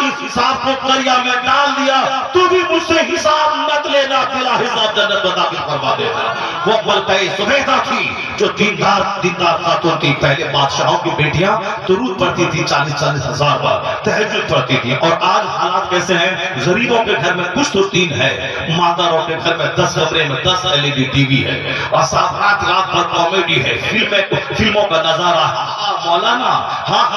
इस हिसाब को दरिया में डाल दिया, तू भी मुझसे हिसाब मत लेना, तेरा हिसाब जन्नत में दाखिल करवा देगा। वो मलकाए सुबैदा थी जो दीनदार खातून थी। पहले बादशाहों की बेटियां दुरूद पढ़ती थी 40-40 हजार बार, तहज्जुद पढ़ती थी। और आज हालात कैसे हैं? गरीबों के घर में कुछ तो तीन है, मालदारों के घर में 10 कमरे में 10 LED टीवी है, और रात भर कॉमेडी है, फिल्मों का नजारा, मौलाना, हाँ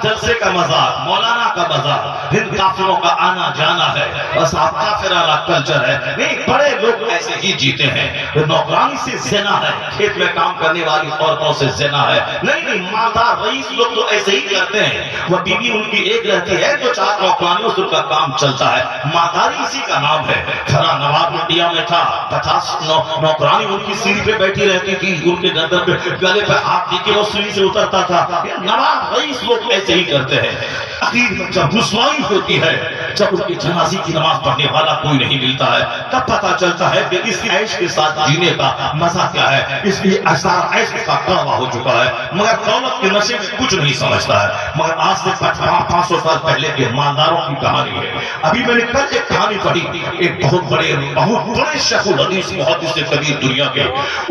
जलसे का मजाक, मौलाना का मजाक, हिंद काफिरों का आना जाना है, बस आप काफिराना कल्चर है। नहीं, बड़े लोग ऐसे ही जीते हैं। नौकरानी से ज़िना है, खेत में काम करने वाली औरतों से ज़िना है। नहीं, मालदार रईस लोग तो ऐसे ही करते हैं। वह बीवी उनकी एक रहती है तो 4 नौकरानियों से उनका काम चलता है। मालदारी इसी का नाम है। खरा नवाब इंडिया में था, 50 नौकरानी उनकी सीढ़ी पे बैठी रहती थी, उनके गर्दन पे गले पे हाथ दे के वो सीढ़ी से उतरता था। नवाब रईस लोग ऐसे ही करते हैं। आखिर में जब रुसवाई होती है, जब उनकी जनाजी की नमाज पढ़ने वाला कोई नहीं मिलता है, तब पता चलता है कि इस ऐश के साथ जीने का मजा क्या है। इसलिए ऐश का दावा हो चुका है, मगर दौलत के नशे में कुछ नहीं समझता है। मगर आज से 500 साल पहले के मालदारों की कहानी है। अभी मैंने कल एक कहानी पढ़ी, एक बहुत बड़े शेखुल हदीस मुहद्दिस कबीर दुनिया के,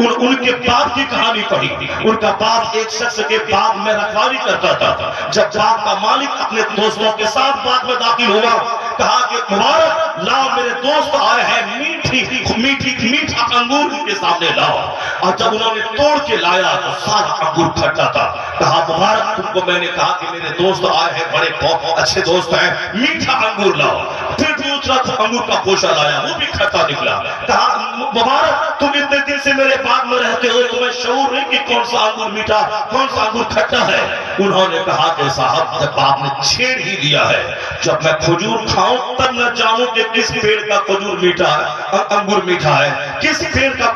उनके बाप की कहानी पढ़ी। उनका बाप एक शख्स के बाग में रखवाली करता था। जब बाग का मालिक अपने दोस्तों के साथ बाग में दाखिल हुआ, कहा कि मुबारक लाओ, मेरे दोस्त आए हैं, मीठा अंगूर के सामने लाओ। और जब उन्होंने तोड़ के लाया तो सारा अंगूर खट्टा था। कहा मुबारक, तुमको मैंने कहा कि मेरे दोस्त आए हैं, बड़े बहुत अच्छे दोस्त हैं, मीठा अंगूर लाओ। फिर दूसरा अंगूर का कोशा लाया, वो भी खट्टा निकला। कहा मुबारक, तुम इतने दिन से मेरे बाग में रहते हो, तुम्हें शऊर नहीं कि कौन सा अंगूर मीठा, कौन सा अंगूर खट्टा है। उन्होंने कहा कि साहब, जब आपने छेड़ ही दिया है, जब मैं खजूर खाऊं तब न जानूं कि किस पेड़ का खजूर मीठा है, अंगूर मीठा है, किस पेड़ का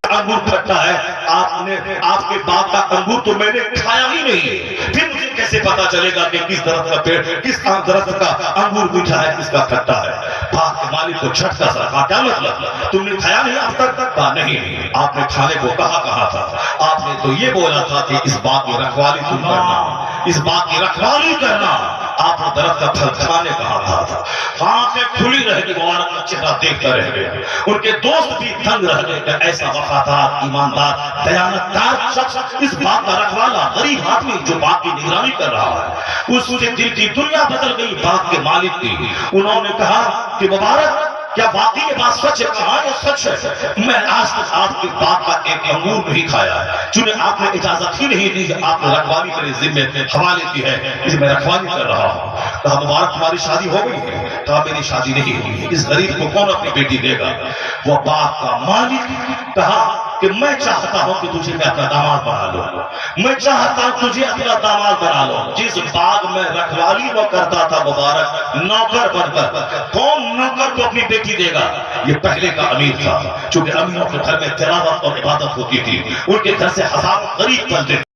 अंगूर खट्टा है। आपके बाग का अंगूर तो मैंने खाया ही नहीं, फिर मुझे कैसे पता चलेगा कि किस दरख्त का पेड़, किस दरख्त का अंगूर मीठा है, किसका खट्टा है। बाग के मालिक को झटका सा कहा, क्या मतलब, तुमने खाया नहीं अब तक? कहा नहीं, आपने खाने को कहा था, आपने तो ये बोला था कि इस बाग की रखवाली तुम करना, इस बाग की रखवाली करना। आपने दरख्त का फल खाने कहा था। आंखें खुली रह गई, मुबारक का चेहरा देखता रह गया। उनके दोस्त भी दंग रह गए। ऐसा वफादार, ईमानदार, दयानतदार शख्स, इस बाग का रखवाला, गरीब आदमी जो बाग की निगरानी कर रहा है, उसके दिल की दुनिया बदल गई। बाग के मालिक की उन्होंने कहा कि मुबारक, क्या वाकई ये बात सच है? कहा ये सच है, मैं आज तक आपके बाग का एक अंगूर नहीं खाया है, चुने आपने इजाजत ही नहीं दी, आपने रखवाली मेरे जिम्मे हवाले दी है, इसे मैं रखवाली कर रहा हूँ। कहा मुबारक, तुम्हारी शादी हो गई है? कहा मेरी शादी नहीं हुई है, इस गरीब को कौन अपनी बेटी देगा? वो बाग का मालिक कहा कि मैं चाहता हूं कि तुझे मैं अपना दामाद बना लूं, मैं चाहता हूं तुझे अपना दामाद बना लो। जिस बाग में रखवाली वो करता था मुबारक, नौकर बनकर, कौन नौकर को अपनी बेटी देगा? ये पहले का अमीर था, क्योंकि अमीरों के घर में तिलावत और इबादत होती थी, उनके घर से हजारों गरीब बनते थे।